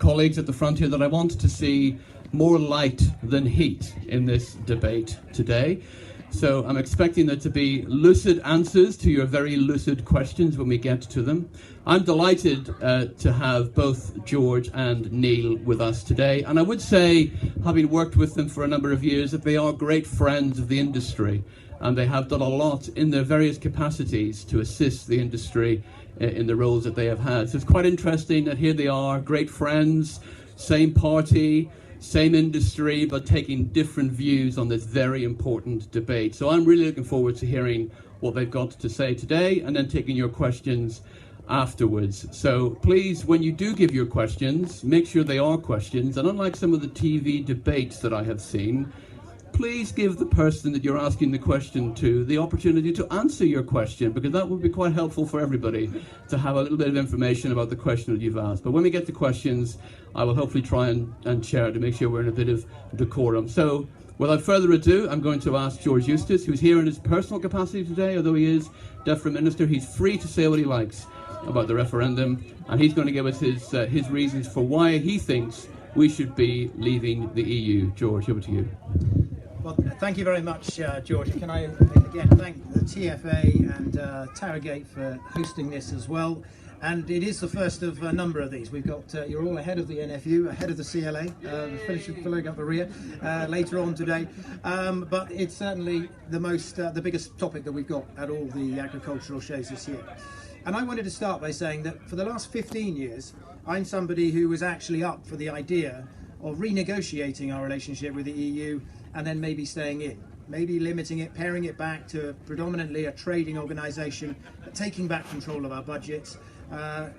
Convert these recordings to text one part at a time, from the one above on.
colleagues at the front here that I want to see more light than heat in this debate today. So I'm expecting there to be lucid answers to your very lucid questions when we get to them. I'm delighted to have both George and Neil with us today. And I would say, having worked with them for a number of years, that they are great friends of the industry. And they have done a lot in their various capacities to assist the industry in the roles that they have had. So it's quite interesting that here they are, great friends, same party, same industry, but taking different views on this very important debate. So I'm really looking forward to hearing what they've got to say today and then taking your questions afterwards. So please, when you do give your questions, make sure they are questions. And unlike some of the TV debates that I have seen, please give the person that you're asking the question to the opportunity to answer your question, because that would be quite helpful for everybody to have a little bit of information about the question that you've asked. But when we get to questions, I will hopefully try and share to make sure we're in a bit of decorum. So without further ado, I'm going to ask George Eustice, who's here in his personal capacity today, although he is Deputy Minister. He's free to say what he likes about the referendum, and he's going to give us his reasons for why he thinks we should be leaving the EU. George, over to you. Well, thank you very much, George. Can I again thank the TFA and Towergate for hosting this as well. And it is the first of a number of these. We've got, you're all ahead of the NFU, ahead of the CLA, filling up the rear later on today. But it's certainly the biggest topic that we've got at all the agricultural shows this year. And I wanted to start by saying that for the last 15 years, I'm somebody who was actually up for the idea of renegotiating our relationship with the EU and then maybe staying in, maybe limiting it, paring it back to predominantly a trading organisation, taking back control of our budgets,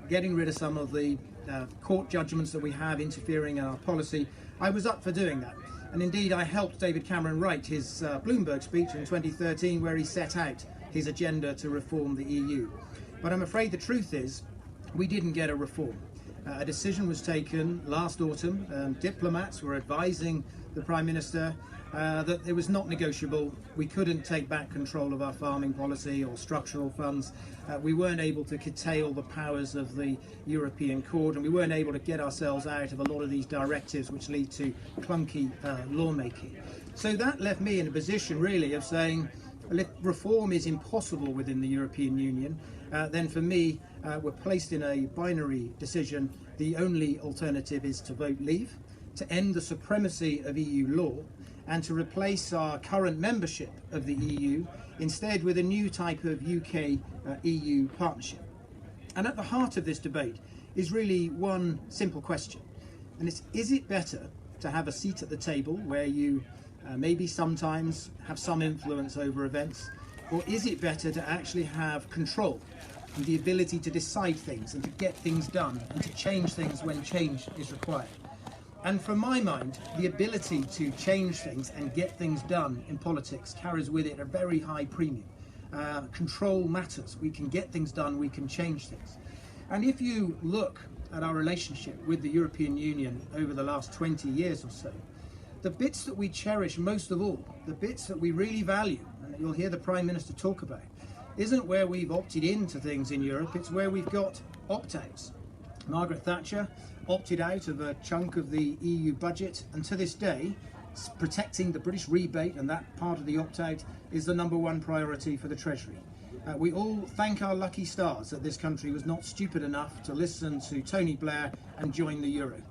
getting rid of some of the court judgments that we have interfering in our policy. I was up for doing that. And indeed, I helped David Cameron write his Bloomberg speech in 2013, where he set out his agenda to reform the EU. But I'm afraid the truth is, we didn't get a reform. A decision was taken last autumn. Diplomats were advising the Prime Minister that it was not negotiable. We couldn't take back control of our farming policy or structural funds. We weren't able to curtail the powers of the European Court, and we weren't able to get ourselves out of a lot of these directives which lead to clunky lawmaking. So that left me in a position really of saying, if reform is impossible within the European Union, then for me, we're placed in a binary decision. The only alternative is to vote leave, to end the supremacy of EU law, and to replace our current membership of the EU instead with a new type of UK-EU partnership. And at the heart of this debate is really one simple question, and it's, is it better to have a seat at the table where you maybe sometimes have some influence over events, or is it better to actually have control and the ability to decide things and to get things done and to change things when change is required? And from my mind, the ability to change things and get things done in politics carries with it a very high premium. Control matters. We can get things done, we can change things. And if you look at our relationship with the European Union over the last 20 years or so, the bits that we cherish most of all, the bits that we really value, and that you'll hear the Prime Minister talk about, isn't where we've opted into things in Europe, it's where we've got opt-outs. Margaret Thatcher opted out of a chunk of the EU budget, and to this day, protecting the British rebate and that part of the opt-out is the #1 priority for the Treasury. We all thank our lucky stars that this country was not stupid enough to listen to Tony Blair and join the euro.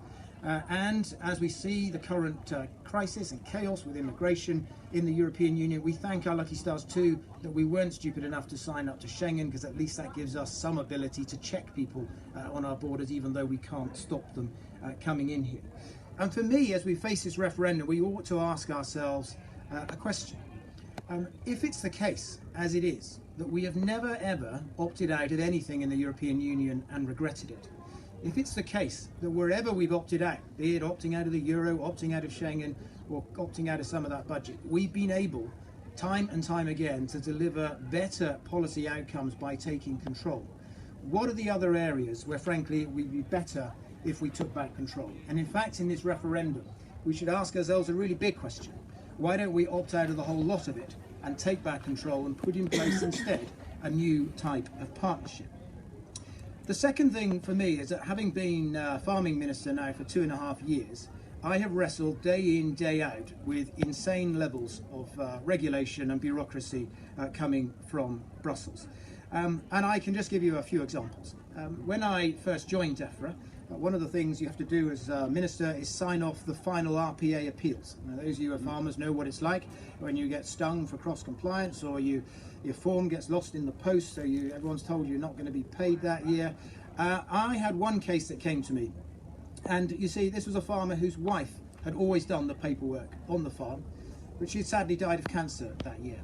And as we see the current crisis and chaos with immigration in the European Union, we thank our lucky stars too that we weren't stupid enough to sign up to Schengen, because at least that gives us some ability to check people on our borders, even though we can't stop them coming in here. And for me, as we face this referendum, we ought to ask ourselves a question. If it's the case, as it is, that we have never ever opted out of anything in the European Union and regretted it, if it's the case that wherever we've opted out, be it opting out of the euro, opting out of Schengen, or opting out of some of that budget, we've been able, time and time again, to deliver better policy outcomes by taking control. What are the other areas where, frankly, it would be better if we took back control? And in fact, in this referendum, we should ask ourselves a really big question. Why don't we opt out of the whole lot of it and take back control and put in place instead a new type of partnership? The second thing for me is that having been farming minister now for 2.5 years, I have wrestled day in, day out with insane levels of regulation and bureaucracy coming from Brussels. And I can just give you a few examples. When I first joined DEFRA, one of the things you have to do as minister is sign off the final RPA appeals. Now, those of you who are farmers know what it's like when you get stung for cross-compliance, or your form gets lost in the post, so everyone's told you're not going to be paid that year. I had one case that came to me, and you see, this was a farmer whose wife had always done the paperwork on the farm, but she had sadly died of cancer that year.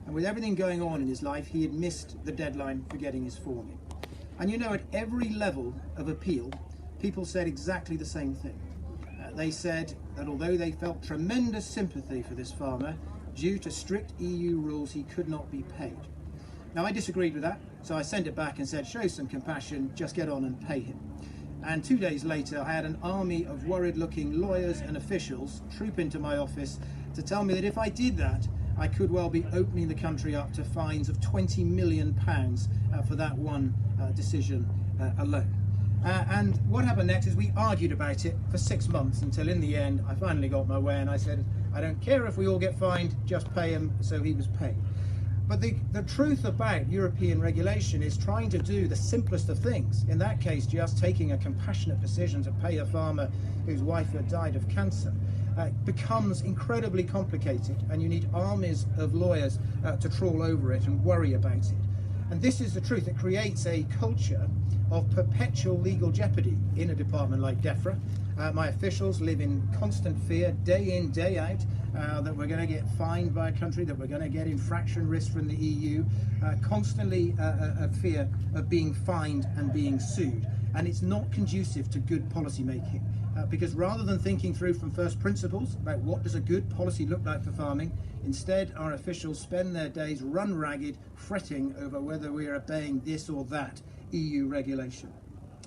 And with everything going on in his life, he had missed the deadline for getting his form in. And you know, at every level of appeal, people said exactly the same thing. They said that although they felt tremendous sympathy for this farmer, due to strict EU rules, he could not be paid. Now, I disagreed with that, so I sent it back and said, show some compassion, just get on and pay him. And 2 days later, I had an army of worried-looking lawyers and officials troop into my office to tell me that if I did that, I could well be opening the country up to fines of £20 million for that one decision alone. And what happened next is we argued about it for 6 months until in the end I finally got my way, and I said, I don't care if we all get fined, just pay him. So he was paid. But the truth about European regulation is trying to do the simplest of things. In that case, just taking a compassionate decision to pay a farmer whose wife had died of cancer becomes incredibly complicated, and you need armies of lawyers to trawl over it and worry about it. And this is the truth. It creates a culture of perpetual legal jeopardy in a department like DEFRA. My officials live in constant fear, day in, day out, that we're going to get fined by a country, that we're going to get infraction risk from the EU, constantly a fear of being fined and being sued. And it's not conducive to good policy making, because rather than thinking through from first principles about what does a good policy look like for farming, instead our officials spend their days run ragged, fretting over whether we are obeying this or that EU regulation.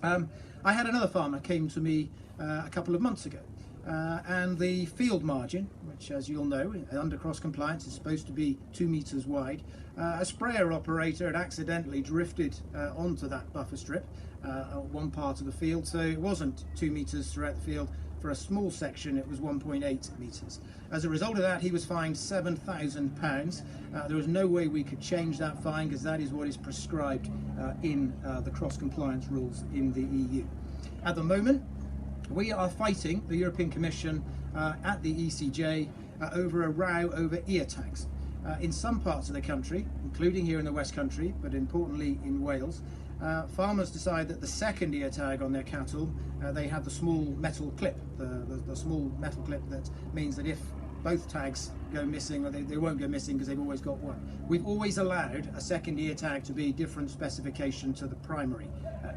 I had another farmer came to me a couple of months ago, and the field margin, which as you'll know under cross compliance is supposed to be 2 meters wide, a sprayer operator had accidentally drifted onto that buffer strip on one part of the field, so it wasn't 2 meters throughout the field. For a small section it was 1.8 metres. As a result of that, he was fined £7,000. There was no way we could change that fine, because that is what is prescribed in the cross-compliance rules in the EU. At the moment, we are fighting the European Commission at the ECJ over a row over ear tags. In some parts of the country, including here in the West Country, but importantly in Wales, farmers decide that the second ear tag on their cattle, they have the small metal clip, the small metal clip that means that if both tags go missing, or they won't go missing because they've always got one. We've always allowed a second ear tag to be different specification to the primary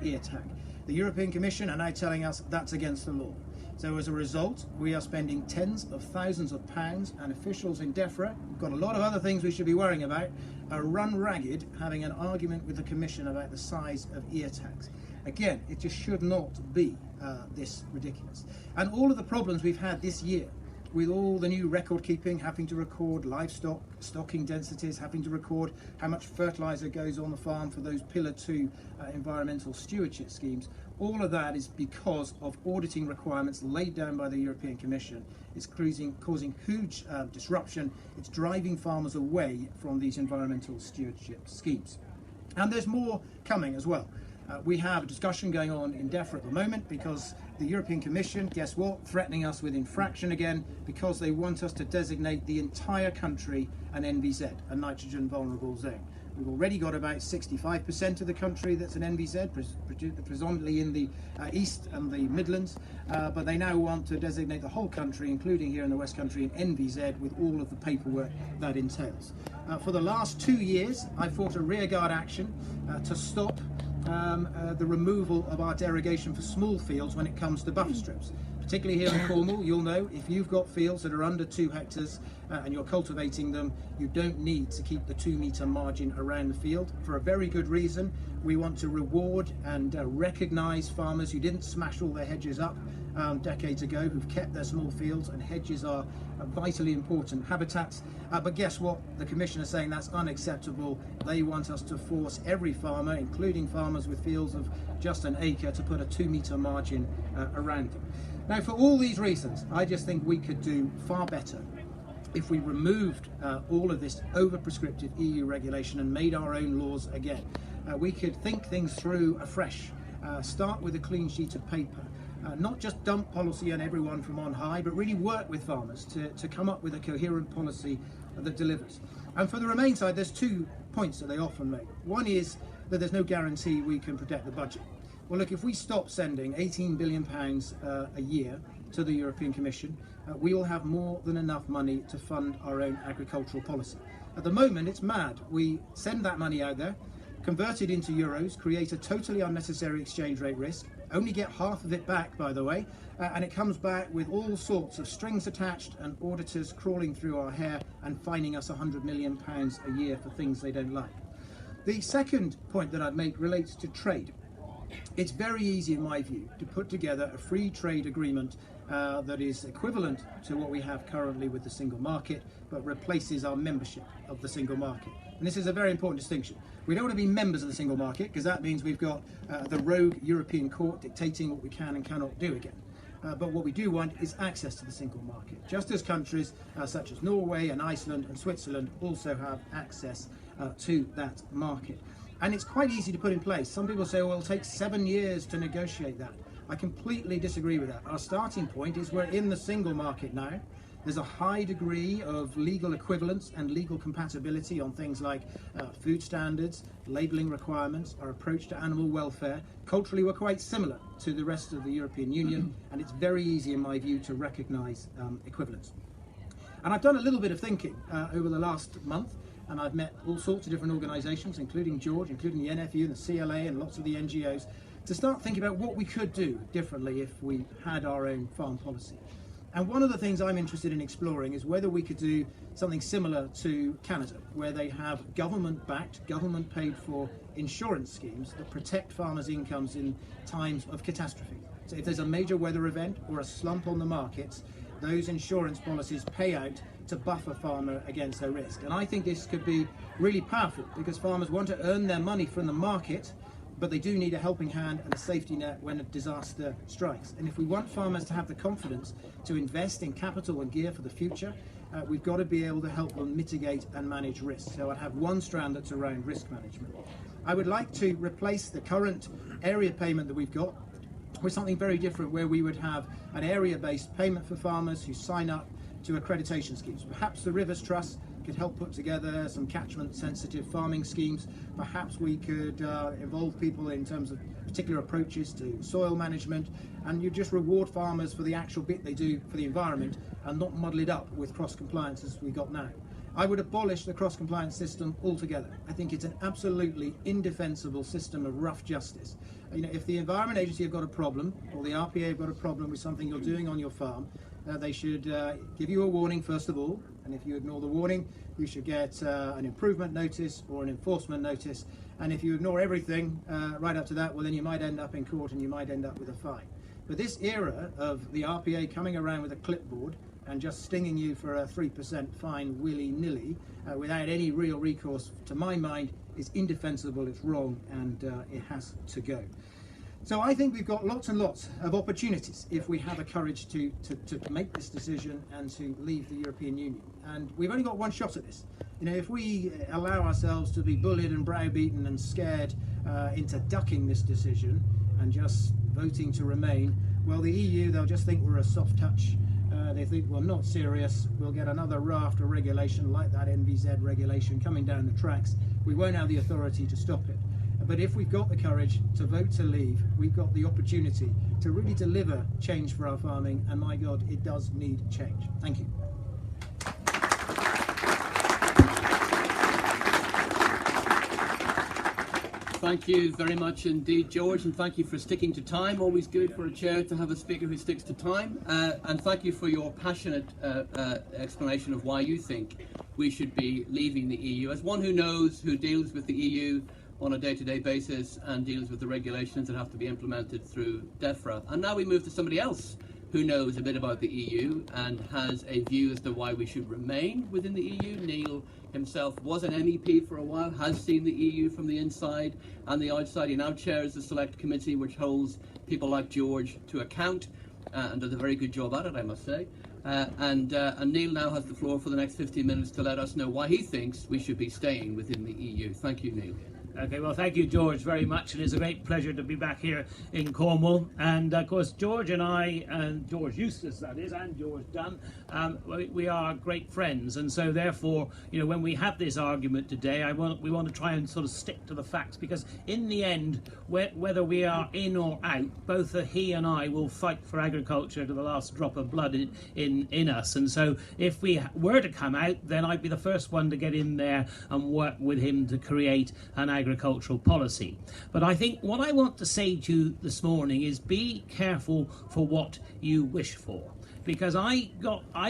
ear tag. The European Commission are now telling us that's against the law. So as a result, we are spending tens of thousands of pounds, and officials in DEFRA, who've got a lot of other things we should be worrying about, are run ragged having an argument with the Commission about the size of ear tags. Again, it just should not be this ridiculous. And all of the problems we've had this year, with all the new record keeping, having to record livestock stocking densities, having to record how much fertiliser goes on the farm for those Pillar 2 environmental stewardship schemes, all of that is because of auditing requirements laid down by the European Commission. It's causing huge disruption. It's driving farmers away from these environmental stewardship schemes. And there's more coming as well. We have a discussion going on in DEFRA at the moment because the European Commission, guess what, threatening us with infraction again because they want us to designate the entire country an NVZ, a nitrogen vulnerable zone. We've already got about 65% of the country that's an NVZ, predominantly in the east and the Midlands, but they now want to designate the whole country, including here in the West Country, an NVZ with all of the paperwork that entails. For the last 2 years, I fought a rearguard action to stop the removal of our derogation for small fields when it comes to buffer strips. Particularly here in Cornwall, you'll know if you've got fields that are under 2 hectares and you're cultivating them, you don't need to keep the 2 metre margin around the field for a very good reason. We want to reward and recognise farmers who didn't smash all their hedges up decades ago who've kept their small fields, and hedges are vitally important habitats. But guess what? The Commission is saying that's unacceptable. They want us to force every farmer, including farmers with fields of just an acre, to put a 2-metre margin around them. Now, for all these reasons, I just think we could do far better if we removed all of this over-prescriptive EU regulation and made our own laws again. We could think things through afresh, start with a clean sheet of paper, not just dump policy on everyone from on high, but really work with farmers to come up with a coherent policy that delivers. And for the Remain side, there's 2 points that they often make. One is that there's no guarantee we can protect the budget. Well, look, if we stop sending £18 billion a year to the European Commission, we will have more than enough money to fund our own agricultural policy. At the moment, it's mad. We send that money out there, convert it into euros, create a totally unnecessary exchange rate risk, only get half of it back, by the way, and it comes back with all sorts of strings attached and auditors crawling through our hair and fining us £100 million a year for things they don't like. The second point that I'd make relates to trade. It's very easy, in my view, to put together a free trade agreement that is equivalent to what we have currently with the single market, but replaces our membership of the single market. And this is a very important distinction. We don't want to be members of the single market, because that means we've got the rogue European court dictating what we can and cannot do again. But what we do want is access to the single market, just as countries such as Norway and Iceland and Switzerland also have access to that market. And it's quite easy to put in place. Some people say, well, it'll take 7 years to negotiate that. I completely disagree with that. Our starting point is we're in the single market now. There's a high degree of legal equivalence and legal compatibility on things like food standards, labelling requirements, our approach to animal welfare. Culturally, we're quite similar to the rest of the European Union, and it's very easy, in my view, to recognise equivalence. And I've done a little bit of thinking over the last month, and I've met all sorts of different organisations, including George, including the NFU and the CLA and lots of the NGOs, to start thinking about what we could do differently if we had our own farm policy. And one of the things I'm interested in exploring is whether we could do something similar to Canada, where they have government-backed, government-paid-for insurance schemes that protect farmers' incomes in times of catastrophe. So if there's a major weather event or a slump on the markets, those insurance policies pay out to buffer farmer against their risk. And I think this could be really powerful, because farmers want to earn their money from the market, but they do need a helping hand and a safety net when a disaster strikes. And if we want farmers to have the confidence to invest in capital and gear for the future, we've got to be able to help them mitigate and manage risk. So I'd have one strand that's around risk management. I would like to replace the current area payment that we've got with something very different, where we would have an area-based payment for farmers who sign up to accreditation schemes. Perhaps the Rivers Trust could help put together some catchment-sensitive farming schemes. Perhaps we could involve people in terms of particular approaches to soil management, and you just reward farmers for the actual bit they do for the environment and not muddle it up with cross-compliance as we've got now. I would abolish the cross-compliance system altogether. I think it's an absolutely indefensible system of rough justice. You know, if the Environment Agency have got a problem, or the RPA have got a problem with something you're doing on your farm, they should give you a warning first of all, and if you ignore the warning, you should get an improvement notice or an enforcement notice, and if you ignore everything right up to that, well then you might end up in court and you might end up with a fine. But this era of the RPA coming around with a clipboard and just stinging you for a 3% fine willy-nilly without any real recourse, to my mind, is indefensible, it's wrong, and it has to go. So I think we've got lots and lots of opportunities if we have the courage to make this decision and to leave the European Union. And we've only got one shot at this. You know, if we allow ourselves to be bullied and browbeaten and scared into ducking this decision and just voting to remain, well, the EU, they'll just think we're a soft touch. They think we're not serious. We'll get another raft of regulation like that NVZ regulation coming down the tracks. We won't have the authority to stop it. But if we've got the courage to vote to leave, we've got the opportunity to really deliver change for our farming, and my God, it does need change. Thank you. Thank you very much indeed, George, and thank you for sticking to time. Always good for a chair to have a speaker who sticks to time. And thank you for your passionate explanation of why you think we should be leaving the EU. As one who knows, who deals with the EU on a day-to-day basis and deals with the regulations that have to be implemented through DEFRA. And now we move to somebody else who knows a bit about the EU and has a view as to why we should remain within the EU. Neil himself was an MEP for a while, has seen the EU from the inside and the outside. He now chairs the select committee which holds people like George to account and does a very good job at it, I must say. And Neil now has the floor for the next 15 minutes to let us know why he thinks we should be staying within the EU. Thank you, Neil. Okay, well, thank you, George, very much. It is a great pleasure to be back here in Cornwall. And, of course, George and I, and George Eustice, that is, and George Dunn, we are great friends. And so, therefore, you know, when we have this argument today, we want to try and sort of stick to the facts, because in the end, whether we are in or out, both he and I will fight for agriculture to the last drop of blood in us. And so, if we were to come out, then I'd be the first one to get in there and work with him to create an agricultural policy. But I think what I want to say to you this morning is be careful for what you wish for. Because I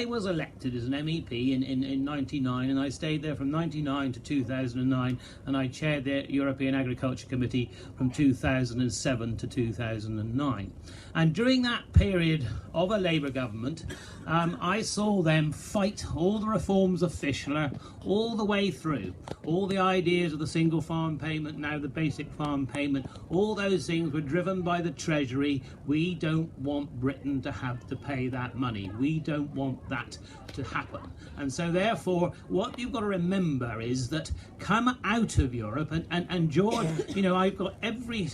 was elected as an MEP in 99, and I stayed there from 99 to 2009, and I chaired the European Agriculture Committee from 2007 to 2009. And during that period of a Labour government, I saw them fight all the reforms of Fischler all the way through. All the ideas of the single farm payment, now the basic farm payment, all those things were driven by the Treasury. We don't want Britain to have to pay that money. We don't want that to happen. And so therefore, what you've got to remember is that come out of Europe, and George, you know, I've got every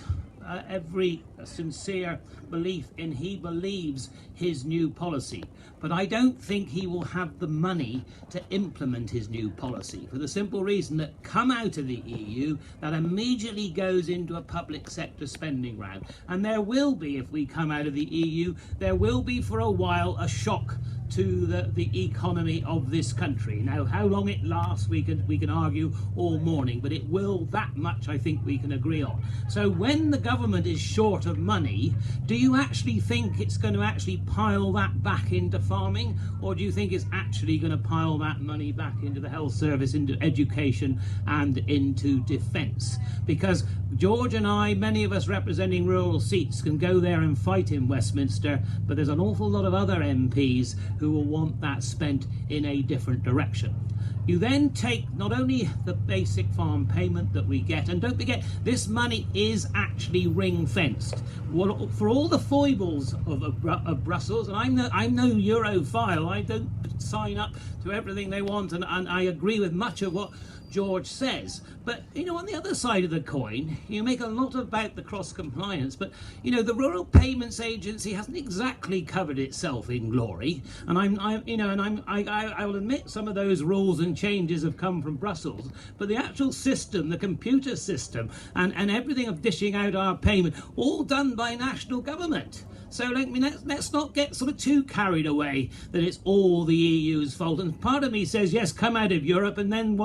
sincere belief in he believes his new policy, but I don't think he will have the money to implement his new policy, for the simple reason that come out of the EU, that immediately goes into a public sector spending round. And there will be, if we come out of the EU, there will be for a while a shock to the economy of this country. Now, how long it lasts, we can argue all morning, but it will, that much I think we can agree on. So when the government is short of money, do you actually think it's going to actually pile that back into farming, or do you think it's actually going to pile that money back into the health service, into education and into defence? Because George and I, many of us representing rural seats, can go there and fight in Westminster, but there's an awful lot of other MPs who will want that spent in a different direction. You then take not only the basic farm payment that we get, and don't forget, this money is actually ring-fenced. For all the foibles of Brussels, and I'm no Europhile, I don't sign up to everything they want, and I agree with much of what George says. But, you know, on the other side of the coin, you make a lot about the cross-compliance, but, you know, the Rural Payments Agency hasn't exactly covered itself in glory, and I will admit some of those rules and changes have come from Brussels, but the actual system, the computer system, and everything of dishing out our payment, all done by national government. So let's not get sort of too carried away that it's all the EU's fault. And part of me says, yes, come out of Europe, and then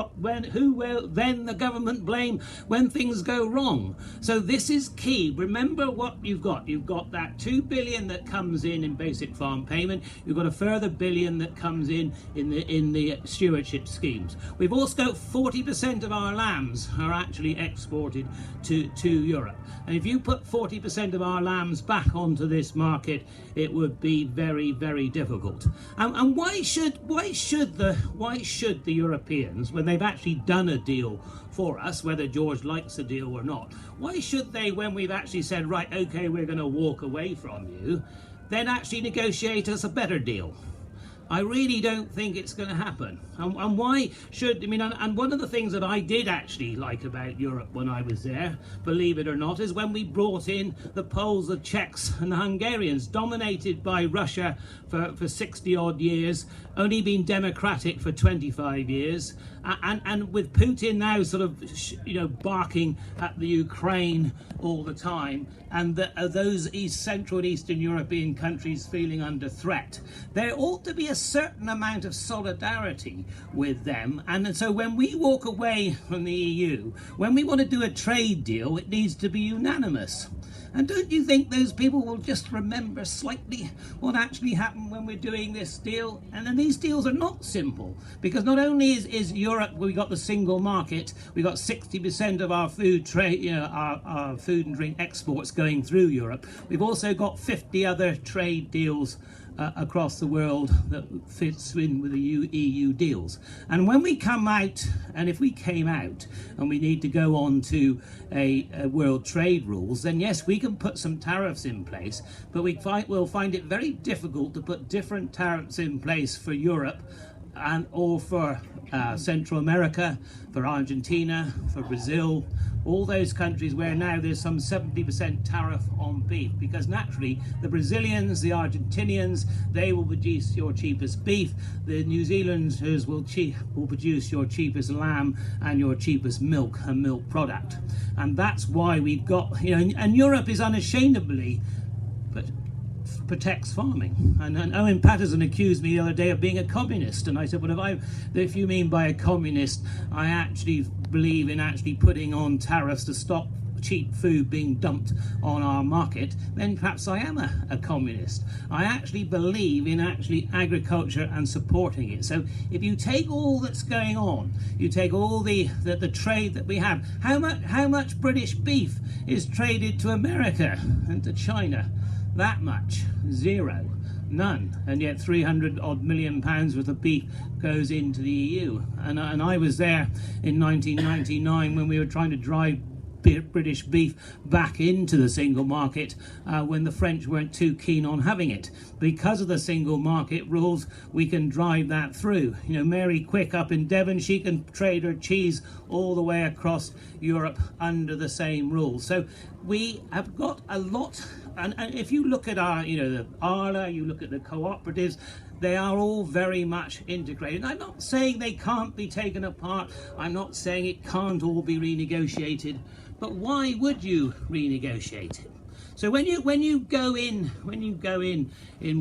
who will then the government blame when things go wrong? So this is key. Remember what you've got. You've got that 2 billion that comes in basic farm payment. You've got a further billion that comes in the stewardship schemes. We've also got 40% of our lambs are actually exported to Europe. And if you put 40% of our lambs back onto this market, it would be very, very difficult. And why should the Europeans, when they've actually done a deal for us, whether George likes the deal or not, why should they, when we've actually said, right, okay, we're going to walk away from you, then actually negotiate us a better deal? I really don't think it's going to happen. And why should, and one of the things that I did actually like about Europe when I was there, believe it or not, is when we brought in the Poles, the Czechs and the Hungarians, dominated by Russia for 60 odd years, only been democratic for 25 years, and with Putin now sort of, barking at the Ukraine all the time, and those Central and Eastern European countries feeling under threat, there ought to be a certain amount of solidarity with them. And so when we walk away from the EU, when we want to do a trade deal, it needs to be unanimous. And don't you think those people will just remember slightly what actually happened when we're doing this deal? And then these deals are not simple, because not only is Europe, we got the single market, we got 60% of our food trade, our food and drink exports going through Europe. We've also got 50 other trade deals across the world that fits in with the EU deals. And when we come out, and if we came out and we need to go on to a world trade rules, then yes, we can put some tariffs in place, but we'll find it very difficult to put different tariffs in place for Europe or for Central America, for Argentina, for Brazil, all those countries where now there's some 70% tariff on beef, because naturally the Brazilians, the Argentinians, they will produce your cheapest beef, the New Zealanders will produce your cheapest lamb and your cheapest milk and milk product. And that's why we've got, and Europe is unashamedly protects farming. And Owen Patterson accused me the other day of being a communist, and I said, well, if you mean by a communist, I actually believe in actually putting on tariffs to stop cheap food being dumped on our market, then perhaps I am a communist. I actually believe in actually agriculture and supporting it. So if you take all that's going on, you take all the trade that we have, how much British beef is traded to America and to China? That much. Zero. None. And yet 300 odd million pounds worth of beef goes into the EU. And I was there in 1999 when we were trying to drive British beef back into the single market when the French weren't too keen on having it. Because of the single market rules, we can drive that through. Mary Quick up in Devon, she can trade her cheese all the way across Europe under the same rules. So we have got a lot, and if you look at our, the Arla, you look at the cooperatives, they are all very much integrated. I'm not saying they can't be taken apart. I'm not saying it can't all be renegotiated. But why would you renegotiate it? So when you go in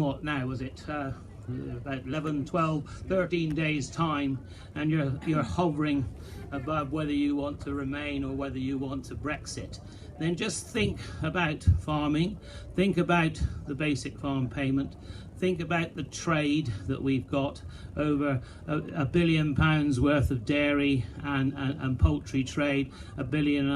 what now was it? About 11, 12, 13 days time, and you're hovering above whether you want to remain or whether you want to Brexit, then just think about farming, think about the basic farm payment, think about the trade that we've got, over £1 billion worth of dairy and poultry trade, £1.5 billion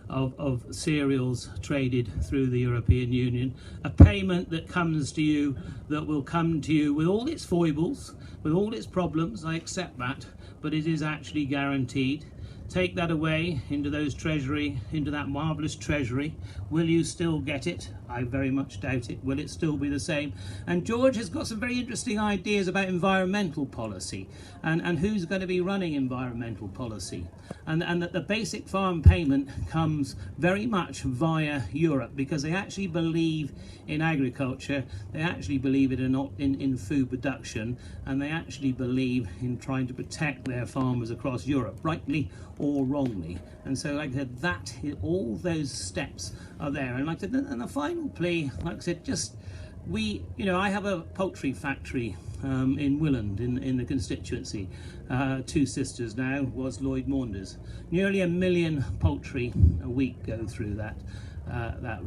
of cereals traded through the European Union, a payment that comes to you, that will come to you with all its foibles, with all its problems, I accept that, but it is actually guaranteed. Take that away into that marvellous treasury. Will you still get it? I very much doubt it. Will it still be the same? And George has got some very interesting ideas about environmental policy and who's going to be running environmental policy. And that the basic farm payment comes very much via Europe, because they actually believe in agriculture, they actually believe in food production, and they actually believe in trying to protect their farmers across Europe, rightly or wrongly. And so, like I said, all those steps are there. And like I said, and the final plea, like I said, I have a poultry factory in Willand in the constituency. Two sisters now, was Lloyd Maunders. Nearly 1 million poultry a week go through that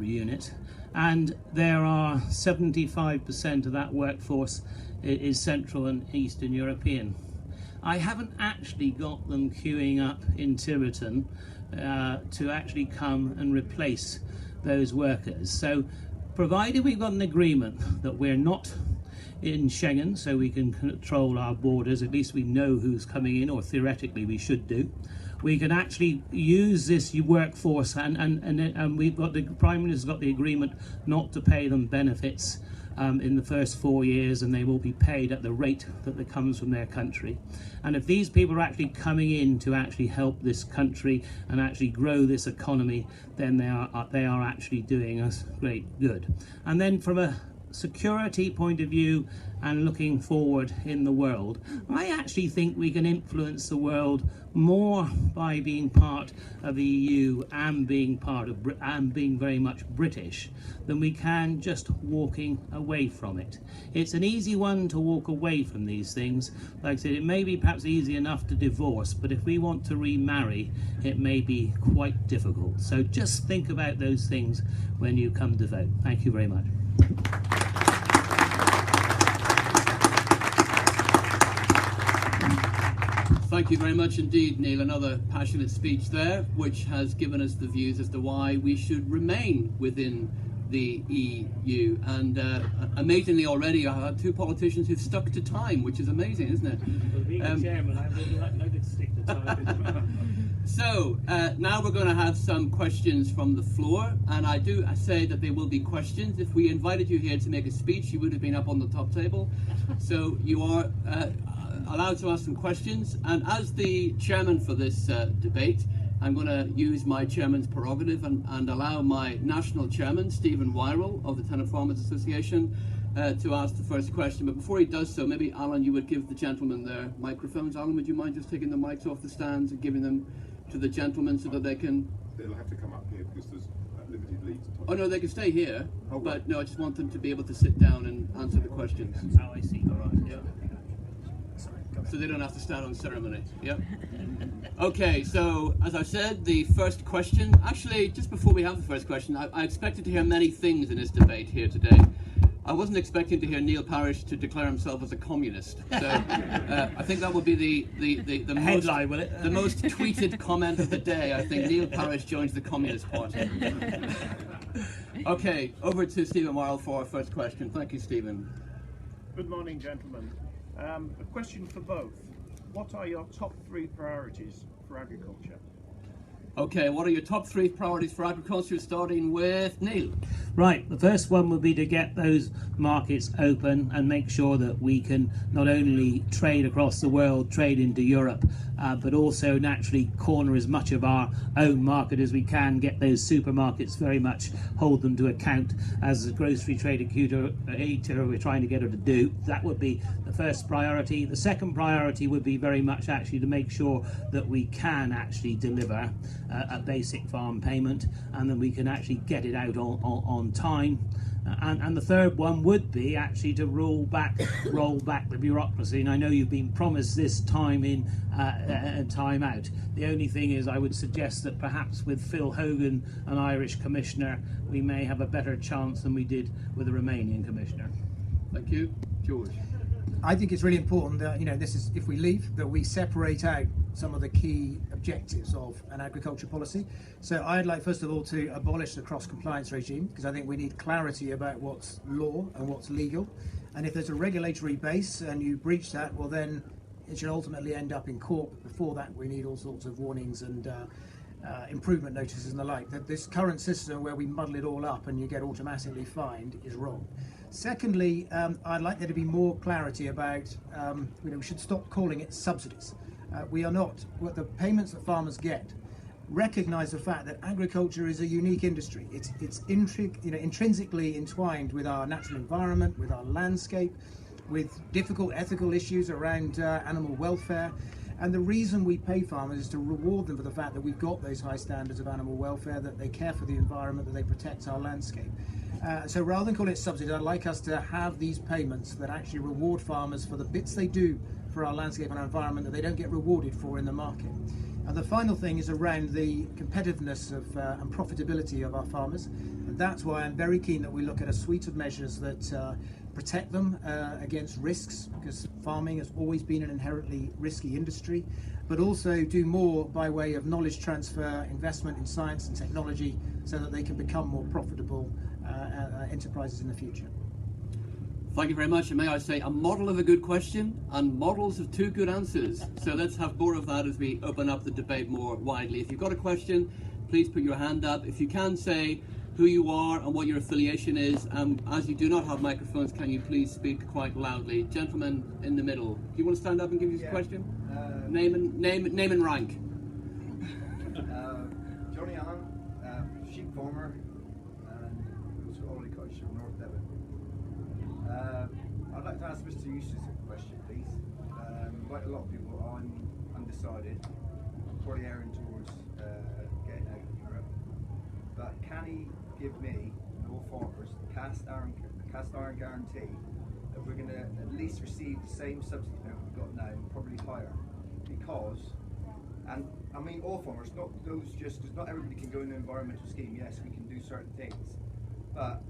unit, and there are 75% of that workforce is Central and Eastern European. I haven't actually got them queuing up in Tiverton to actually come and replace those workers. So provided we've got an agreement that we're not in Schengen, so we can control our borders, at least we know who's coming in, or theoretically we should do, we can actually use this workforce, and we've got, the Prime Minister's got the agreement not to pay them benefits in the first 4 years, and they will be paid at the rate that comes from their country. And if these people are actually coming in to actually help this country and actually grow this economy, then they are actually doing us great good. And then from a security point of view and looking forward in the world, I actually think we can influence the world more by being part of the EU and being being very much British than we can just walking away from it. It's an easy one to walk away from these things. Like I said, it may be perhaps easy enough to divorce, but if we want to remarry, it may be quite difficult. So just think about those things when you come to vote. Thank you very much. Thank you very much indeed, Neil. Another passionate speech there, which has given us the views as to why we should remain within the EU. And amazingly already, I had two politicians who've stuck to time, which is amazing, isn't it? Well, being a chairman, I really like to stick to time. So, now we're going to have some questions from the floor, and I say that they will be questions. If we invited you here to make a speech, you would have been up on the top table. So you are allowed to ask some questions, and as the chairman for this debate, I'm going to use my chairman's prerogative and allow my national chairman, Stephen Wyrell of the Tenant Farmers Association, to ask the first question. But before he does so, maybe Alan, you would give the gentlemen their microphones. Alan, would you mind just taking the mics off the stands and giving them to the gentlemen so that they can... They'll have to come up here because there's limited leads. Oh no, they can stay here, Oh, but right. no, I just want them to be able to sit down and answer the questions. Oh, I see. All right. Yeah. So they don't have to stand on ceremony. Yep. Okay, so as I said, the first question, actually just before we have the first question, I expected to hear many things in this debate here today. I wasn't expecting to hear Neil Parish to declare himself as a communist. So I think that would be the headline, will it? The most tweeted comment of the day. I think Neil Parish joins the Communist Party. Okay, over to Stephen Wyrell for our first question. Thank you, Stephen. Good morning, gentlemen. A question for both. What are your top 3 priorities for agriculture? Okay, what are your top 3 priorities for agriculture, starting with Neil? Right, the first one would be to get those markets open and make sure that we can not only trade across the world, trade into Europe, but also naturally corner as much of our own market as we can, get those supermarkets very much, hold them to account as the grocery trade eater we're trying to get her to do. That would be the first priority. The second priority would be very much actually to make sure that we can actually deliver a basic farm payment, and then we can actually get it out on time. And the third one would be actually to roll back the bureaucracy. And I know you've been promised this time in and time out. The only thing is, I would suggest that perhaps with Phil Hogan, an Irish commissioner, we may have a better chance than we did with a Romanian commissioner. Thank you, George. I think it's really important that, this is, if we leave, that we separate out some of the key objectives of an agriculture policy. So I'd like, first of all, to abolish the cross-compliance regime, because I think we need clarity about what's law and what's legal. And if there's a regulatory base and you breach that, well then it should ultimately end up in court. But before that, we need all sorts of warnings and improvement notices and the like. That this current system where we muddle it all up and you get automatically fined is wrong. Secondly, I'd like there to be more clarity about, we should stop calling it subsidies. We are not, what the payments that farmers get recognise the fact that agriculture is a unique industry. It's intrinsically entwined with our natural environment, with our landscape, with difficult ethical issues around animal welfare. And the reason we pay farmers is to reward them for the fact that we've got those high standards of animal welfare, that they care for the environment, that they protect our landscape. So rather than call it subsidy, I'd like us to have these payments that actually reward farmers for the bits they do for our landscape and our environment that they don't get rewarded for in the market. And the final thing is around the competitiveness of and profitability of our farmers. And that's why I'm very keen that we look at a suite of measures that protect them against risks, because farming has always been an inherently risky industry, but also do more by way of knowledge transfer, investment in science and technology, so that they can become more profitable enterprises in the future. Thank you very much, and may I say, a model of a good question and models of 2 good answers. So let's have more of that as we open up the debate more widely. If you've got a question, please put your hand up. If you can say who you are and what your affiliation is, as you do not have microphones, can you please speak quite loudly? Gentleman in the middle, do you want to stand up and give us a question? Name and rank. Johnny Allen, sheep farmer, and also horticulture from North Devon. I'd like to ask Mr. Eustice a question, please. Like a lot of people, I'm undecided. I'm probably erring towards getting out of Europe. But can he give me and all farmers a cast iron guarantee that we're going to at least receive the same subsidy amount we've got now, and probably higher? Because, and I mean all farmers, not those just, because not everybody can go in the environmental scheme. Yes, we can do certain things, but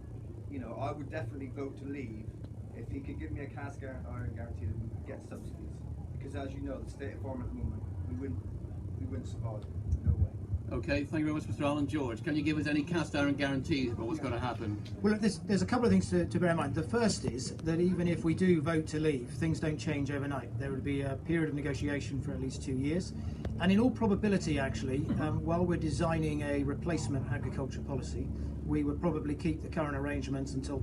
you know, I would definitely vote to leave if he could give me a cast iron guarantee that we would get subsidies. Because as you know, the state of farm at the moment, we wouldn't survive. No way. Okay, thank you very much, Mr. Allen. George, can you give us any cast iron guarantees about what's going to happen? Well, there's a couple of things to bear in mind. The first is that even if we do vote to leave, things don't change overnight. There would be a period of negotiation for at least 2 years. And in all probability, actually, while we're designing a replacement agriculture policy, we would probably keep the current arrangements until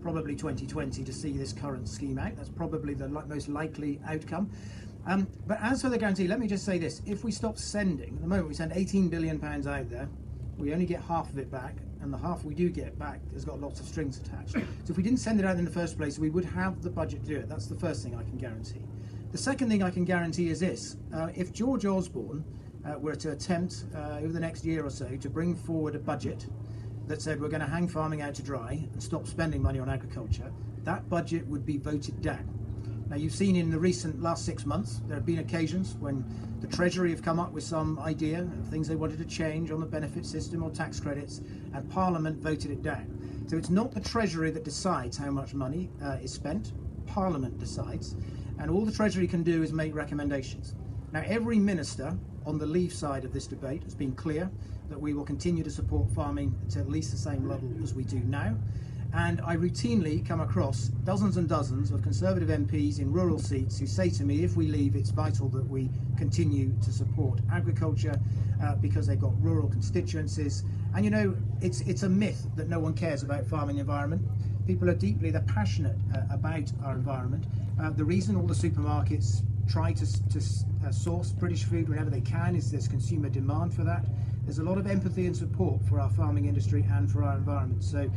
probably 2020 to see this current scheme out. That's probably the most likely outcome. But as for the guarantee, let me just say this. If we stop sending, at the moment we send £18 billion out there, we only get half of it back, and the half we do get back has got lots of strings attached. So if we didn't send it out in the first place, we would have the budget to do it. That's the first thing I can guarantee. The second thing I can guarantee is this. If George Osborne were to attempt over the next year or so to bring forward a budget that said we're going to hang farming out to dry and stop spending money on agriculture, that budget would be voted down. Now, you've seen in the last 6 months, there have been occasions when the Treasury have come up with some idea of things they wanted to change on the benefit system or tax credits, and Parliament voted it down. So it's not the Treasury that decides how much money is spent. Parliament decides, and all the Treasury can do is make recommendations. Now, every minister on the Leave side of this debate has been clear that we will continue to support farming to at least the same level as we do now. And I routinely come across dozens and dozens of Conservative MPs in rural seats who say to me, if we leave, it's vital that we continue to support agriculture because they've got rural constituencies. And you know, it's a myth that no one cares about farming environment. People are they're passionate about our environment. The reason all the supermarkets try to source British food whenever they can is there's consumer demand for that. There's a lot of empathy and support for our farming industry and for our environment. So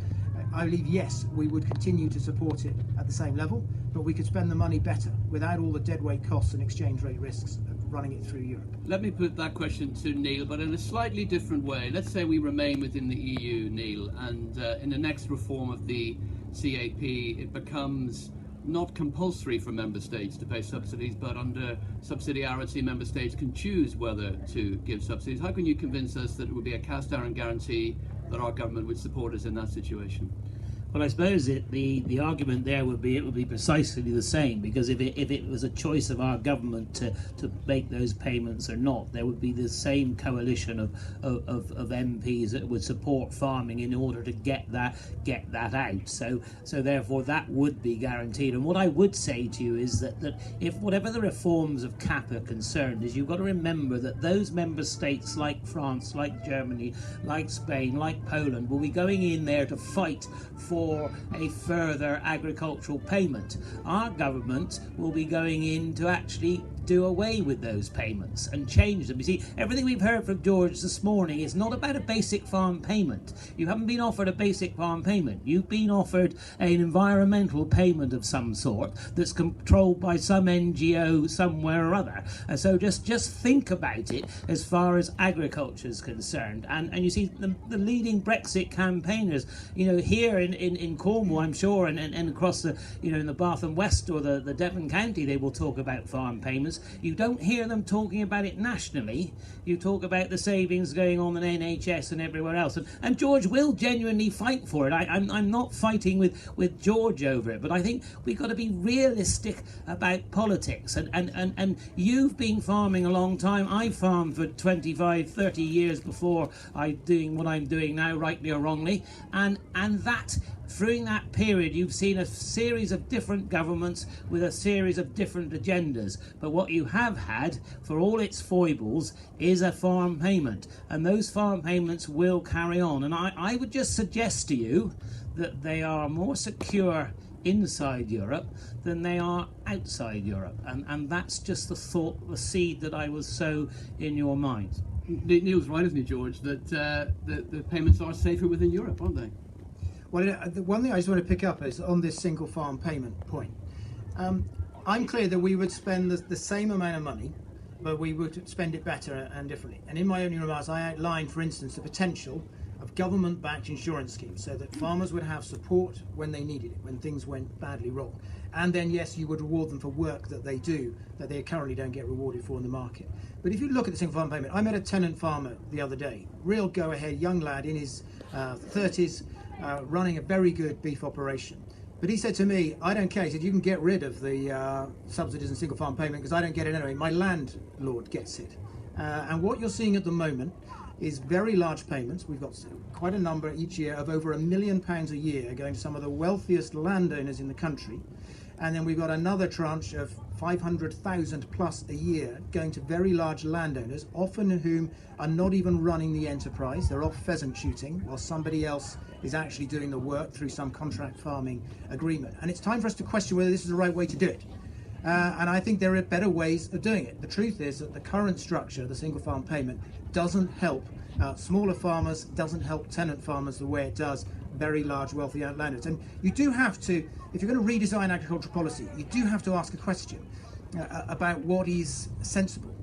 I believe, yes, we would continue to support it at the same level, but we could spend the money better without all the deadweight costs and exchange rate risks of running it through Europe. Let me put that question to Neil, but in a slightly different way. Let's say we remain within the EU, Neil, and in the next reform of the CAP, it becomes not compulsory for member states to pay subsidies, but under subsidiarity, member states can choose whether to give subsidies. How can you convince us that it would be a cast iron guarantee that our government would support us in that situation? Well, I suppose the argument there would be it would be precisely the same, because if it was a choice of our government to make those payments or not, there would be the same coalition of MPs that would support farming in order to get that out. So therefore that would be guaranteed. And what I would say to you is that if whatever the reforms of CAP are concerned, is you've got to remember that those member states like France, like Germany, like Spain, like Poland will be going in there to fight for a further agricultural payment. Our government will be going in to actually do away with those payments and change them. You see, everything we've heard from George this morning is not about a basic farm payment. You haven't been offered a basic farm payment. You've been offered an environmental payment of some sort that's controlled by some NGO somewhere or other. So just think about it as far as agriculture is concerned. And you see, the leading Brexit campaigners, you know, here in Cornwall, I'm sure, and across the, you know, in the Bath and West or the Devon County, they will talk about farm payments. You don't hear them talking about it nationally. You talk about the savings going on in NHS and everywhere else. And George will genuinely fight for it. I'm not fighting with George over it, but I think we've got to be realistic about politics. And you've been farming a long time. I farmed for 25, 30 years before I'm doing what I'm doing now, rightly or wrongly. And that during that period, you've seen a series of different governments with a series of different agendas. But what you have had, for all its foibles, is a farm payment. And those farm payments will carry on. And I would just suggest to you that they are more secure inside Europe than they are outside Europe. And that's just the thought, the seed that I will sow in your mind. Neil's right, isn't he, George, that the payments are safer within Europe, aren't they? Well, the one thing I just want to pick up is on this single farm payment point. I'm clear that we would spend the same amount of money, but we would spend it better and differently. And in my opening remarks, I outlined, for instance, the potential of government-backed insurance schemes so that farmers would have support when they needed it, when things went badly wrong. And then, yes, you would reward them for work that they do that they currently don't get rewarded for in the market. But if you look at the single farm payment, I met a tenant farmer the other day, real go-ahead young lad in his 30s, running a very good beef operation. But he said to me, I don't care. He said, you can get rid of the subsidies and single farm payment because I don't get it anyway. My landlord gets it. And what you're seeing at the moment is very large payments. We've got quite a number each year of over £1 million a year going to some of the wealthiest landowners in the country. And then we've got another tranche of 500,000 plus a year going to very large landowners, often whom are not even running the enterprise. They're off pheasant shooting while somebody else is actually doing the work through some contract farming agreement. And it's time for us to question whether this is the right way to do it. And I think there are better ways of doing it. The truth is that the current structure, the single farm payment, doesn't help smaller farmers, doesn't help tenant farmers the way it does very large wealthy landowners. And you do have to, if you're going to redesign agricultural policy, you do have to ask a question about what is sensible.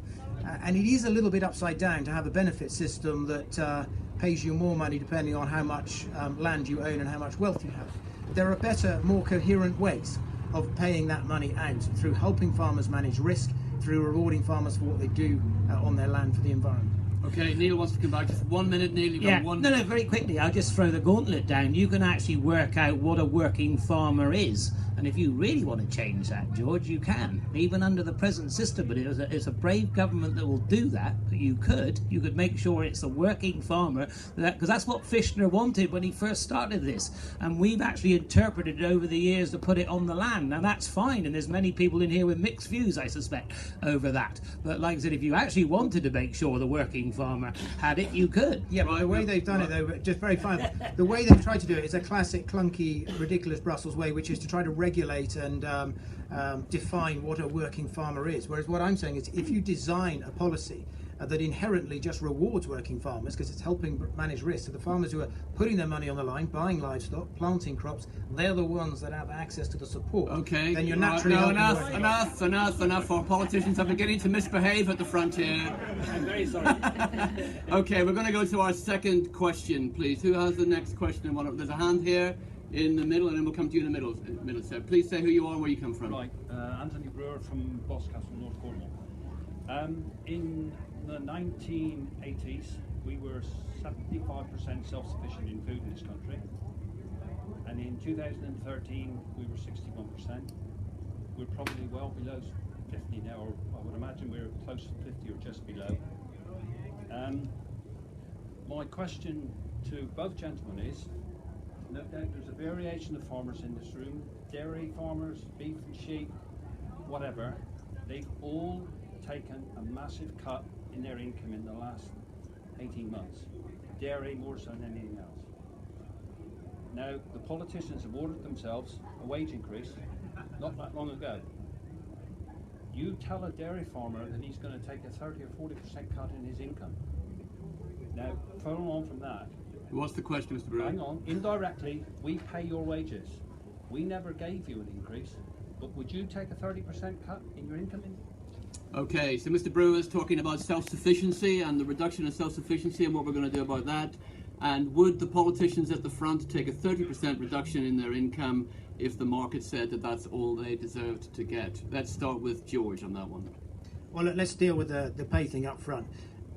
And it is a little bit upside down to have a benefit system that pays you more money depending on how much land you own and how much wealth you have. There are better, more coherent ways of paying that money out through helping farmers manage risk, through rewarding farmers for what they do on their land for the environment. Okay, Neil wants to come back. Just 1 minute, Neil. You've got 1 minute. No, very quickly. I'll just throw the gauntlet down. You can actually work out what a working farmer is. And if you really want to change that, George, you can, even under the present system. But it's a brave government that will do that. But you could make sure it's a working farmer, because that's what Fishner wanted when he first started this. And we've actually interpreted it over the years to put it on the land. Now, that's fine. And there's many people in here with mixed views, I suspect, over that. But like I said, if you actually wanted to make sure the working farmer had it, you could. Yeah, but the way they've done it, though, just very fine. The way they've tried to do it is a classic, clunky, ridiculous Brussels way, which is to try to regulate and define what a working farmer is. Whereas what I'm saying is, if you design a policy that inherently just rewards working farmers because it's helping manage risk, so the farmers who are putting their money on the line, buying livestock, planting crops, they're the ones that have access to the support. Okay. Then you're naturally enough. Our politicians are beginning to misbehave at the front here. I'm very sorry. Okay, we're going to go to our second question, please. Who has the next question? There's a hand here in the middle, and then we'll come to you in the middle. So please say who you are and where you come from. Right, Anthony Brewer from Boscastle, North Cornwall. In the 1980s, we were 75% self-sufficient in food in this country, and in 2013 we were 61%. We're probably well below 50 now, or I would imagine we're close to 50 or just below. My question to both gentlemen is, no doubt there's a variation of farmers in this room, dairy farmers, beef and sheep, whatever. They've all taken a massive cut in their income in the last 18 months. Dairy more so than anything else. Now, the politicians have ordered themselves a wage increase not that long ago. You tell a dairy farmer that he's going to take a 30 or 40% cut in his income. Now, following on from that, what's the question, Mr. Brewer? hang on, indirectly, we pay your wages. We never gave you an increase, but would you take a 30% cut in your income? Okay, so Mr. Brewer is talking about self-sufficiency and the reduction of self-sufficiency and what we're going to do about that. And would the politicians at the front take a 30% reduction in their income if the market said that that's all they deserved to get? Let's start with George on that one. Well, let's deal with the pay thing up front.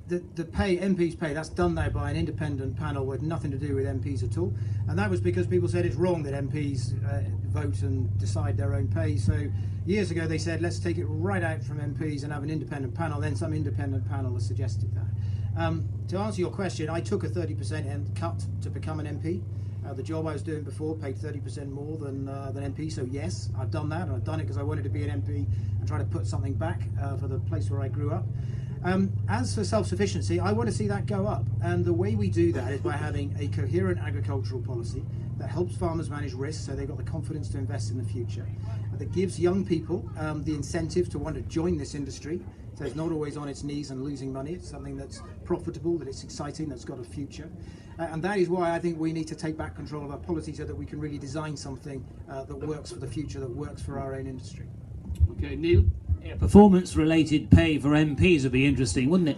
The pay, MPs' pay, that's done now by an independent panel with nothing to do with MPs at all. And that was because people said it's wrong that MPs vote and decide their own pay. So years ago they said, let's take it right out from MPs and have an independent panel. Then some independent panel has suggested that. To answer your question, I took a 30% cut to become an MP. The job I was doing before paid 30% more than MP, so yes, I've done that, and I've done it because I wanted to be an MP and try to put something back for the place where I grew up. As for self-sufficiency, I want to see that go up, and the way we do that is by having a coherent agricultural policy that helps farmers manage risk so they've got the confidence to invest in the future, that gives young people the incentive to want to join this industry. So it's not always on its knees and losing money. It's something that's profitable, that it's exciting, that's got a future. And that is why I think we need to take back control of our policy so that we can really design something that works for the future, that works for our own industry. Okay, Neil? Yeah, performance-related pay for MPs would be interesting, wouldn't it?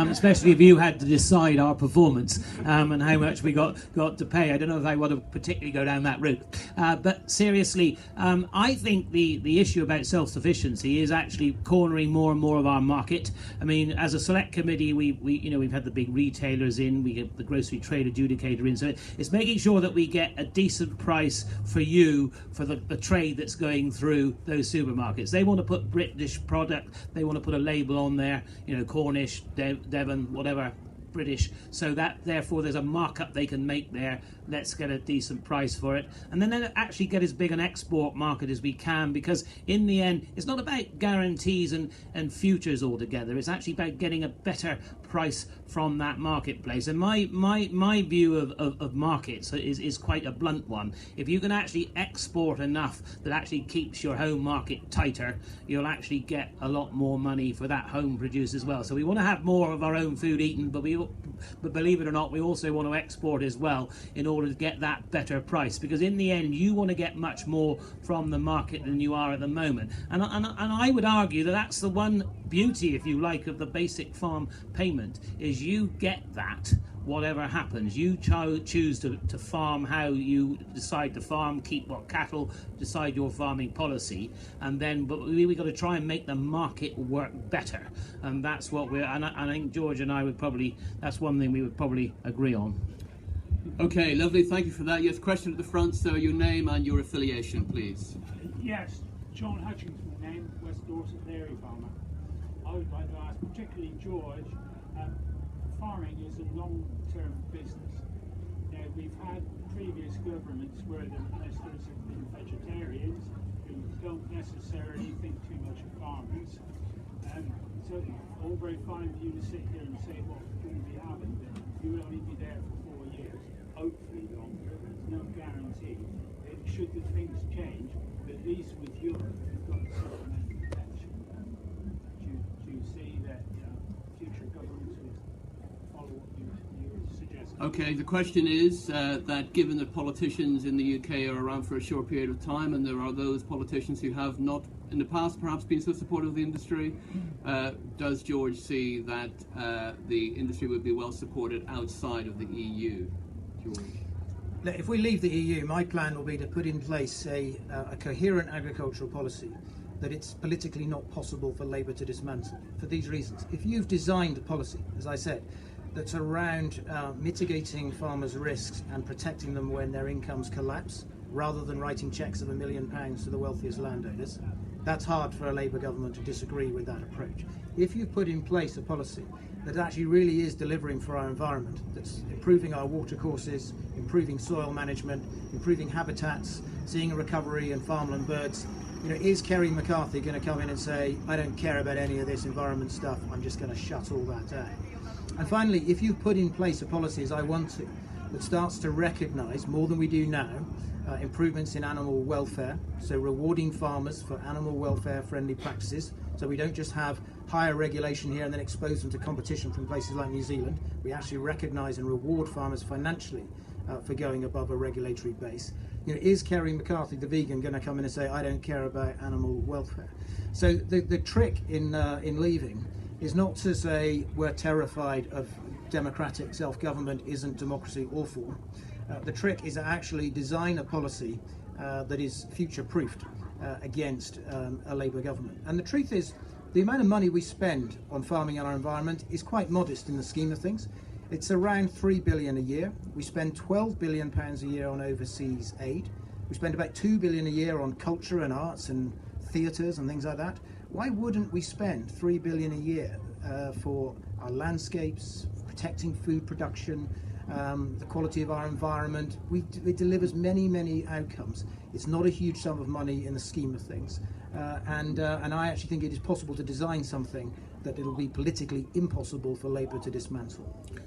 Especially if you had to decide our performance and how much we got to pay. I don't know if I want to particularly go down that route. But seriously, I think the issue about self-sufficiency is actually cornering more and more of our market. I mean, as a select committee, we've had the big retailers in, we get the grocery trade adjudicator in. So it's making sure that we get a decent price for you for the trade that's going through those supermarkets. They want to put British product, they want to put a label on there, Cornish, Devon, whatever, British, so that therefore there's a markup they can make there. Let's get a decent price for it, and then actually get as big an export market as we can, because in the end it's not about guarantees and futures altogether. It's actually about getting a better price from that marketplace. And my view of markets is quite a blunt one. If you can actually export enough that actually keeps your home market tighter, you'll actually get a lot more money for that home produce as well. So we want to have more of our own food eaten, but believe it or not, we also want to export as well in order to get that better price, because in the end you want to get much more from the market than you are at the moment. And I would argue that that's the one beauty, if you like, of the basic farm payment, is you get that whatever happens. You choose to farm how you decide to farm, keep what cattle, decide your farming policy, and then but we got to try and make the market work better, and that's what and I think George and I would probably, that's one thing we would probably agree on. Okay, lovely, thank you for that. Yes, question at the front, so your name and your affiliation, please. Yes, John Hutchings, my name, West Dorset dairy farmer. I would like to ask, particularly George, farming is a long-term business. Now, we've had previous governments where the ministers have been vegetarians who don't necessarily think too much of farmers. So all very fine for you to sit here and say what we're going to be having, but you will only be there for 4 years, hopefully longer. There's no guarantee. Should the things change, at least with Europe, you've got a certain amount of protection. Do you see that future governments would follow what you suggest? Okay, the question is that given that politicians in the UK are around for a short period of time, and there are those politicians who have not in the past perhaps been so supportive of the industry, does George see that the industry would be well supported outside of the EU? George? If we leave the EU, my plan will be to put in place a coherent agricultural policy that it's politically not possible for Labour to dismantle, for these reasons. If you've designed a policy, as I said, that's around mitigating farmers' risks and protecting them when their incomes collapse, rather than writing cheques of £1 million to the wealthiest landowners, that's hard for a Labour government to disagree with that approach. If you put in place a policy that actually really is delivering for our environment, that's improving our watercourses, improving soil management, improving habitats, seeing a recovery in farmland birds, is Kerry McCarthy going to come in and say, I don't care about any of this environment stuff, I'm just going to shut all that down? And finally, if you put in place a policy, as I want to, that starts to recognise, more than we do now, improvements in animal welfare, so rewarding farmers for animal welfare friendly practices, so we don't just have higher regulation here and then expose them to competition from places like New Zealand. We actually recognise and reward farmers financially for going above a regulatory base. Is Kerry McCarthy, the vegan, going to come in and say, I don't care about animal welfare? So the trick in leaving is not to say we're terrified of democratic self-government, isn't democracy awful? The trick is to actually design a policy that is future-proofed against a Labour government. And the truth is, the amount of money we spend on farming and our environment is quite modest in the scheme of things. It's around £3 billion a year. We spend £12 billion a year on overseas aid. We spend about £2 billion a year on culture and arts and theatres and things like that. Why wouldn't we spend £3 billion a year for our landscapes, protecting food production, the quality of our environment? It delivers many, many outcomes. It's not a huge sum of money in the scheme of things, and I actually think it is possible to design something that it'll be politically impossible for Labour to dismantle.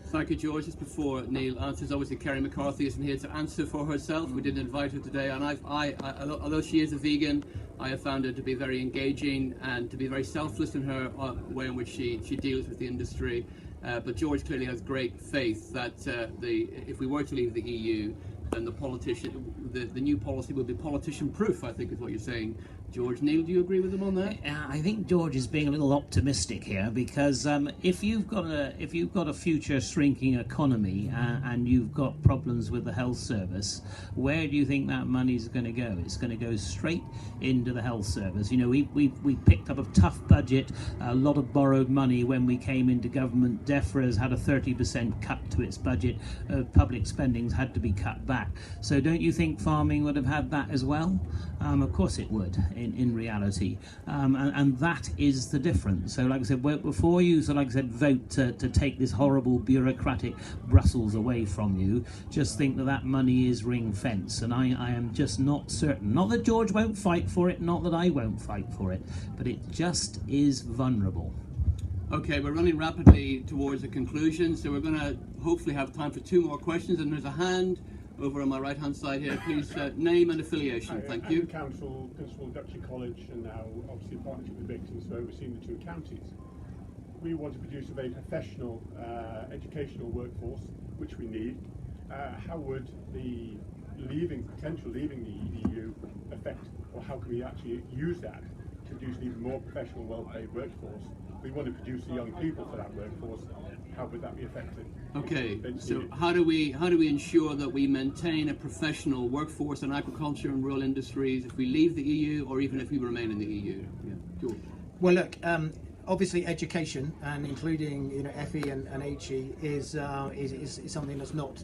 Thank you, George. Just before Neil answers, obviously Kerry McCarthy isn't here to answer for herself. We didn't invite her today, and although she is a vegan, I have found her to be very engaging and to be very selfless in her way in which she deals with the industry. But George clearly has great faith that if we were to leave the EU, then the new policy will be politician-proof, I think is what you're saying. George, Neil, do you agree with him on that? I think George is being a little optimistic here, because if you've got a future shrinking economy and you've got problems with the health service, where do you think that money is going to go? It's going to go straight into the health service. You know, we picked up a tough budget, a lot of borrowed money when we came into government. DEFRA's had a 30% cut to its budget. Public spending's had to be cut back. So don't you think farming would have had that as well? Of course it would. In reality, and that is the difference. So like I said, before you vote to take this horrible bureaucratic Brussels away from you, just think that money is ring fence, and I am just not certain, not that George won't fight for it, not that I won't fight for it, but it just is vulnerable. Okay, we're running rapidly towards a conclusion, so we're going to hopefully have time for 2 more questions, and there's a hand over on my right hand side here. Please name and affiliation. Thank you. Council, Principal Duchy College, and now obviously in partnership with Victims for overseeing the 2 counties. We want to produce a very professional educational workforce, which we need. How would the potential leaving the EU affect, or how can we actually use that to produce an even more professional, well-paid workforce? We want to produce the young people for that workforce. How would that be affected? Okay, so how do we ensure that we maintain a professional workforce in agriculture and rural industries if we leave the EU, or even if we remain in the EU? Yeah, George. Well, look, obviously education, and including FE and HE, is something that's not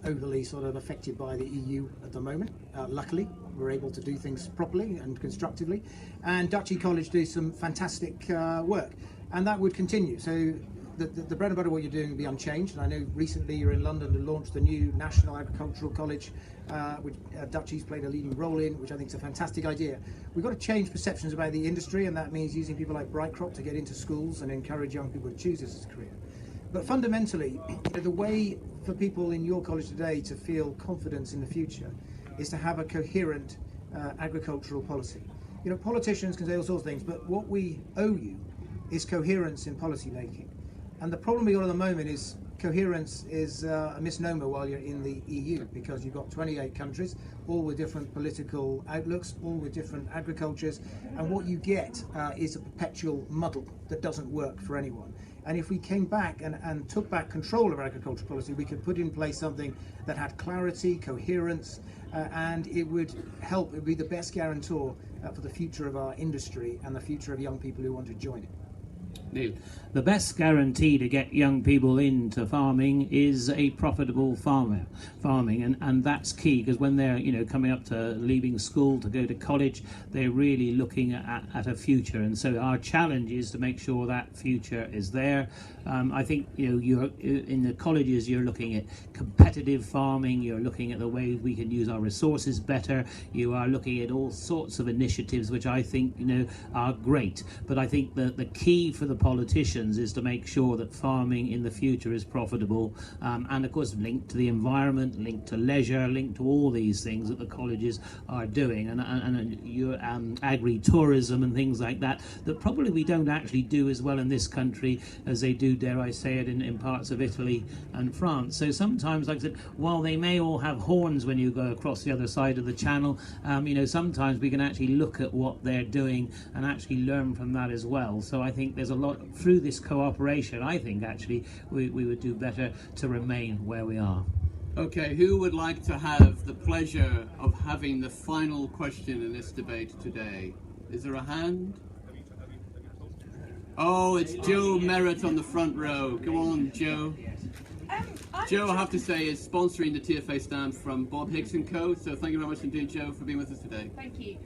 overly sort of affected by the EU at the moment. Luckily, we're able to do things properly and constructively, and Duchy College do some fantastic work, and that would continue. So the bread and butter of what you're doing will be unchanged. And I know recently you're in London to launch the new National Agricultural College, which Duchy's played a leading role in, which I think is a fantastic idea. We've got to change perceptions about the industry, and that means using people like Brightcrop to get into schools and encourage young people to choose this as a career. But fundamentally, the way for people in your college today to feel confidence in the future is to have a coherent agricultural policy. You know, politicians can say all sorts of things, but what we owe you is coherence in policy making. And the problem we got at the moment is coherence is a misnomer while you're in the EU, because you've got 28 countries, all with different political outlooks, all with different agricultures, and what you get is a perpetual muddle that doesn't work for anyone. And if we came back and took back control of agricultural policy, we could put in place something that had clarity, coherence, and it would help. It would be the best guarantor for the future of our industry and the future of young people who want to join it. Neil. The best guarantee to get young people into farming is a profitable farming, and that's key, because when they're coming up to leaving school to go to college, they're really looking at a future, and so our challenge is to make sure that future is there. I think you're in the colleges, you're looking at competitive farming, you're looking at the way we can use our resources better, you are looking at all sorts of initiatives which I think are great, but I think that the key for the politicians is to make sure that farming in the future is profitable, and of course linked to the environment, linked to leisure, linked to all these things that the colleges are doing, and your agri-tourism and things like that probably we don't actually do as well in this country as they do, dare I say it, in parts of Italy and France. So sometimes, like I said, while they may all have horns when you go across the other side of the channel, sometimes we can actually look at what they're doing and actually learn from that as well. So I think there's a lot through this cooperation. I think actually we would do better to remain where we are. Okay, who would like to have the pleasure of having the final question in this debate today? Is there a hand? Oh, it's Joe Merritt on the front row. Go on, Joe. Joe, I have to say, is sponsoring the TFA stand from Bob Hicks & Co. So thank you very much indeed, Joe, for being with us today. Thank you.